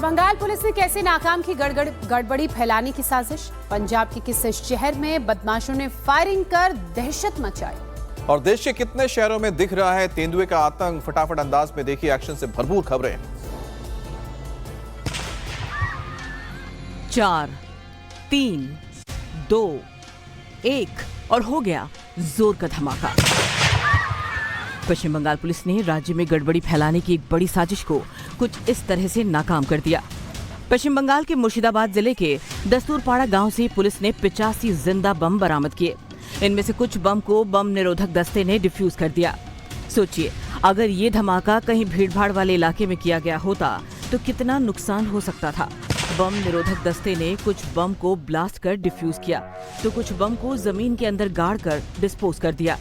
Bengal police ने कैसे नाकाम की गड़बड़ी फैलाने की साजिश। पंजाब के किस शहर में बदमाशों ने फायरिंग कर दहशत मचाई। और देश के कितने शहरों में दिख रहा है तेंदुए का आतंक। फटाफट अंदाज में देखिए एक्शन से भरपूर खबरें। 4, 3, 2, 1 और हो गया जोर का धमाका। पश्चिम बंगाल पुलिस ने राज्य में गड़बड़ी फैलाने की एक बड़ी साजिश को कुछ इस तरह से नाकाम कर दिया। पश्चिम बंगाल के मुर्शिदाबाद जिले के दस्तूरपाड़ा गांव से पुलिस ने 85 जिंदा बम बरामद किए। इनमें से कुछ बम को बम निरोधक दस्ते ने डिफ्यूज कर दिया। सोचिए, अगर ये धमाका कहीं भीड़भाड़ वाले इलाके में किया गया होता तो कितना नुकसान हो सकता था। बम निरोधक दस्ते ने कुछ बम को ब्लास्ट कर डिफ्यूज किया तो कुछ बम को जमीन के अंदर गाड़ कर डिस्पोज कर दिया।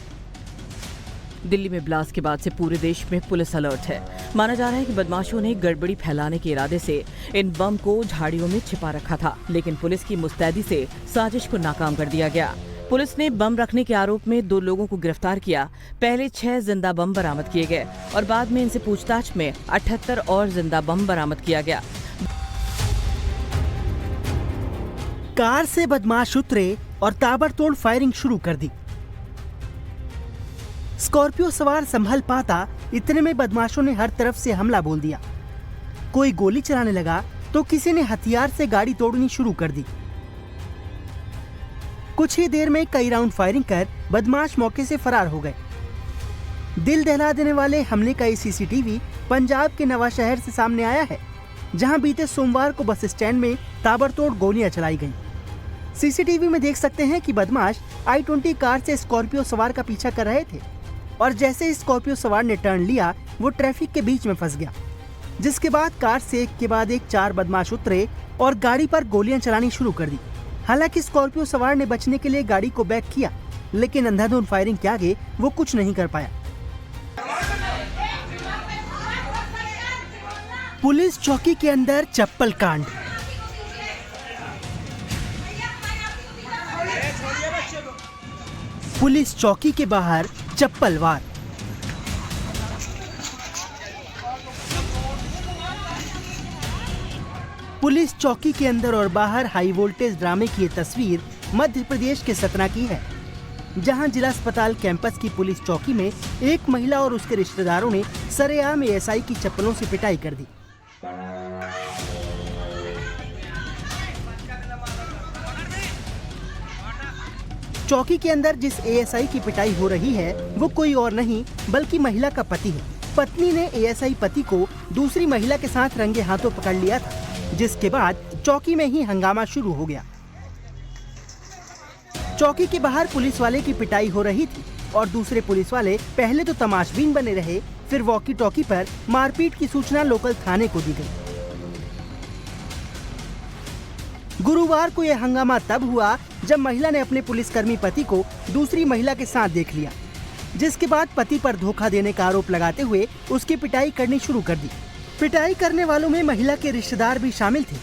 दिल्ली में ब्लास्ट के बाद से पूरे देश में पुलिस अलर्ट है। माना जा रहा है कि बदमाशों ने गड़बड़ी फैलाने के इरादे से इन बम को झाड़ियों में छिपा रखा था, लेकिन पुलिस की मुस्तैदी से साजिश को नाकाम कर दिया गया। पुलिस ने बम रखने के आरोप में 2 लोगों को गिरफ्तार किया। पहले 6 जिंदा बम बरामद किए गए और बाद में इनसे पूछताछ में 78 और जिंदा बम बरामद किया गया। कार से बदमाश उतरे और ताबड़तोड़ फायरिंग शुरू कर दी। स्कॉर्पियो सवार संभल पाता इतने में बदमाशों ने हर तरफ से हमला बोल दिया। कोई गोली चलाने लगा तो किसी ने हथियार से गाड़ी तोड़नी शुरू कर दी। कुछ ही देर में कई राउंड फायरिंग कर बदमाश मौके से फरार हो गए। दिल दहला देने वाले हमले का ये सीसीटीवी पंजाब के नवाशहर से सामने आया है, जहां बीते सोमवार को बस स्टैंड में ताबड़तोड़ गोलियां चलाई गईं। सीसीटीवी में देख सकते हैं कि बदमाश i20 कार से स्कॉर्पियो सवार का पीछा कर रहे थे और जैसे ही स्कॉर्पियो सवार ने टर्न लिया वो ट्रैफिक के बीच में फंस गया, जिसके बाद कार से एक के बाद एक 4 बदमाश उतरे और गाड़ी पर गोलियां चलानी शुरू कर दी। हालांकि स्कॉर्पियो सवार ने बचने के लिए गाड़ी को बैक किया, लेकिन अंधाधुंध फायरिंग के आगे वो कुछ नहीं कर पाया। पुलिस चौकी के अंदर चप्पल कांड। पुलिस चौकी के बाहर चप्पल वार। पुलिस चौकी के अंदर और बाहर हाई वोल्टेज ड्रामे की ये तस्वीर मध्य प्रदेश के सतना की है, जहां जिला अस्पताल कैंपस की पुलिस चौकी में एक महिला और उसके रिश्तेदारों ने सरेआम एएसआई की चप्पलों से पिटाई कर दी। चौकी के अंदर जिस एएसआई की पिटाई हो रही है वो कोई और नहीं बल्कि महिला का पति है। पत्नी ने एएसआई पति को दूसरी महिला के साथ रंगे हाथों पकड़ लिया था, जिसके बाद चौकी में ही हंगामा शुरू हो गया। चौकी के बाहर पुलिस वाले की पिटाई हो रही थी और दूसरे पुलिस वाले पहले तो तमाशबीन बने रहे, फिर वॉकी टॉकी पर मारपीट की सूचना लोकल थाने को दी गई। गुरुवार को यह हंगामा तब हुआ जब महिला ने अपने पुलिसकर्मी पति को दूसरी महिला के साथ देख लिया, जिसके बाद पति पर धोखा देने का आरोप लगाते हुए उसकी पिटाई करनी शुरू कर दी। पिटाई करने वालों में महिला के रिश्तेदार भी शामिल थे।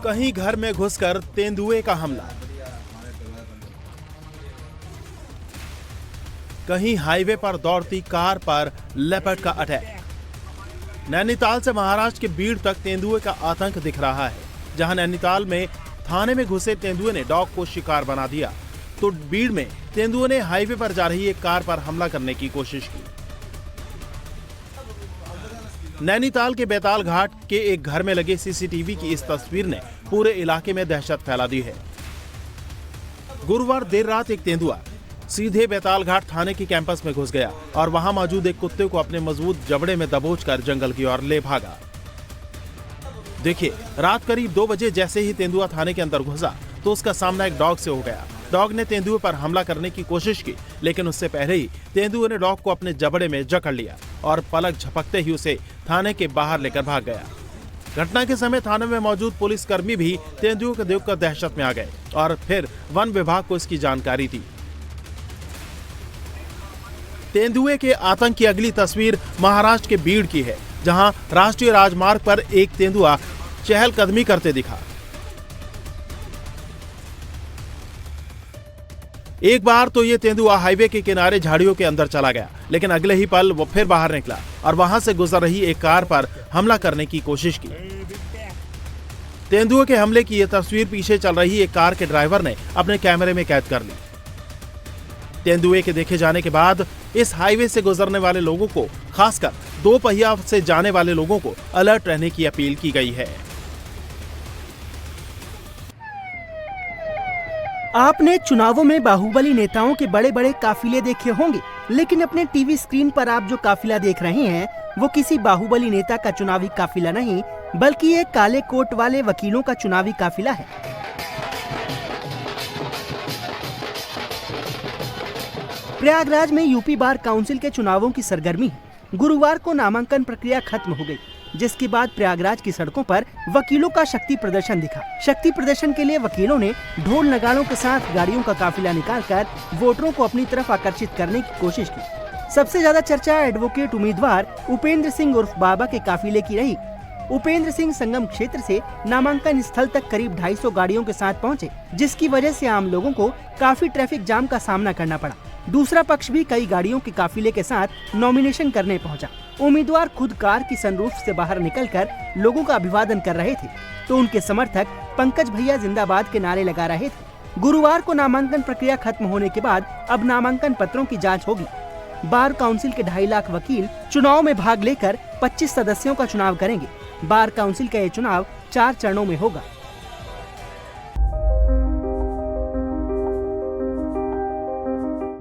कहीं घर में घुसकर तेंदुए का हमला, कहीं हाईवे पर दौड़ती कार पर लेपर्ड का अटैक। नैनीताल से महाराष्ट्र के बीड़ तक तेंदुए का आतंक दिख रहा है। जहां नैनीताल में थाने में घुसे तेंदुए ने डॉग को शिकार बना दिया, तो बीड़ में तेंदुए ने हाईवे पर जा रही एक कार पर हमला करने की कोशिश की। नैनीताल के बैताल घाट के एक घर में लगे सीसीटीवी की इस तस्वीर ने पूरे इलाके में दहशत फैला दी है। गुरुवार देर रात एक तेंदुआ सीधे बैताल घाट थाने के कैंपस में घुस गया और वहां मौजूद एक कुत्ते को अपने मजबूत जबड़े में दबोचकर जंगल की ओर ले भागा। देखिए, रात करीब 2 बजे जैसे ही तेंदुआ थाने के अंदर घुसा तो उसका सामना एक डॉग से हो गया। डॉग ने तेंदुए पर हमला करने की कोशिश की, लेकिन उससे पहले ही तेंदुए ने डॉग को अपने जबड़े में जकड़ लिया और पलक झपकते ही उसे थाने के बाहर लेकर भाग गया। घटना के समय थाने में मौजूद पुलिसकर्मी भी तेंदुए को देखकर दहशत में आ गए और फिर वन विभाग को इसकी जानकारी दी। तेंदुए के आतंक की अगली तस्वीर महाराष्ट्र के बीड़ की है, जहां राष्ट्रीय राजमार्ग पर एक तेंदुआ चहलकदमी करते दिखा। एक बार तो ये तेंदुआ हाईवे के किनारे झाड़ियों के अंदर चला गया, लेकिन अगले ही पल वो फिर बाहर निकला और वहां से गुजर रही एक कार पर हमला करने की कोशिश की। तेंदुए के हमले की यह तस्वीर पीछे चल रही एक कार के ड्राइवर ने अपने कैमरे में कैद कर ली। तेंदुए के देखे जाने के बाद इस हाईवे से गुजरने वाले लोगों को, खासकर 2 पहिया से जाने वाले लोगों को अलर्ट रहने की अपील की गई है। आपने चुनावों में बाहुबली नेताओं के बड़े बड़े काफिले देखे होंगे, लेकिन अपने टीवी स्क्रीन पर आप जो काफिला देख रहे हैं वो किसी बाहुबली नेता का चुनावी काफिला नहीं, बल्कि एक काले कोट वाले वकीलों का चुनावी काफिला है। प्रयागराज में यूपी बार काउंसिल के चुनावों की सरगर्मी है। गुरुवार को नामांकन प्रक्रिया खत्म हो गई, जिसके बाद प्रयागराज की सड़कों पर वकीलों का शक्ति प्रदर्शन दिखा। शक्ति प्रदर्शन के लिए वकीलों ने ढोल नगाड़ों के साथ गाड़ियों का काफिला निकालकर वोटरों को अपनी तरफ आकर्षित करने की कोशिश की। सबसे ज्यादा चर्चा एडवोकेट उम्मीदवार उपेंद्र सिंह उर्फ बाबा के काफिले की रही। उपेंद्र सिंह संगम क्षेत्र से नामांकन स्थल तक करीब 250 गाड़ियों के साथ पहुंचे, जिसकी वजह से आम लोगों को काफी ट्रैफिक जाम का सामना करना पड़ा। दूसरा पक्ष भी कई गाड़ियों के काफिले के साथ नॉमिनेशन करने पहुंचा। उम्मीदवार खुद कार की सनरूफ से बाहर निकलकर लोगों का अभिवादन कर रहे थे, तो उनके समर्थक पंकज भैया जिंदाबाद के नारे लगा रहे थे। गुरुवार को नामांकन प्रक्रिया खत्म होने के बाद अब नामांकन पत्रों की जांच होगी। बार काउंसिल के 2.5 लाख वकील चुनाव में भाग लेकर 25 सदस्यों का चुनाव करेंगे। बार काउंसिल का ये चुनाव 4 चरणों में होगा।